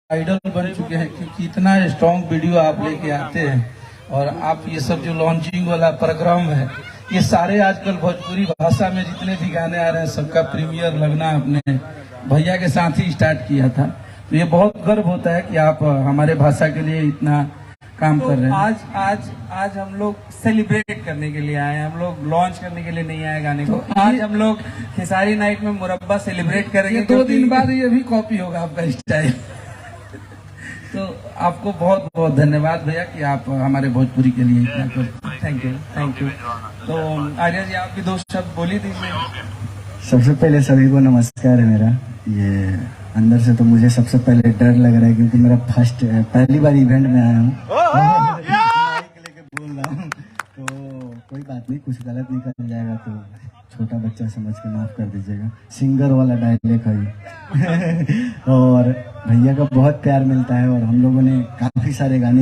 Idol बन चुके हैं क्योंकि इतना स्ट्रॉन्ग वीडियो आप लेके आते हैं और आप ये सब जो लॉन्चिंग वाला प्रोग्राम है ये सारे आजकल भोजपुरी भाषा में जितने भी गाने आ रहे हैं सबका प्रीमियर लगना अपने भैया के साथ ही स्टार्ट किया था। तो ये बहुत गर्व होता है कि आप हमारे भाषा के लिए इतना काम कर रहे हैं। आज हम लोग सेलिब्रेट करने के लिए आए हैं, हम लोग लॉन्च करने के लिए नहीं आए गाने को। आज हम लोग खेसारी नाइट में मुरब्बा सेलिब्रेट करेंगे। 2 दिन बाद ये भी कॉपी होगा आपका स्टाइल। तो आपको बहुत बहुत धन्यवाद भैया कि आप हमारे भोजपुरी के लिए इतना करते। Thank you. तो आर्या जी आप भी 2 शब्द बोली दीजिए। सबसे पहले सभी को नमस्कार है मेरा। ये अंदर से तो मुझे सबसे पहले डर लग रहा है क्योंकि मेरा पहली बार इवेंट में आया हूँ लेके बोल रहा हूँ, तो कोई बात नहीं, कुछ गलत निकल जाएगा तो छोटा बच्चा समझ के माफ कर दीजिएगा। सिंगर वाला डायलॉग है ये। और भैया का बहुत प्यार मिलता है और हम लोगों ने काफी सारे गाने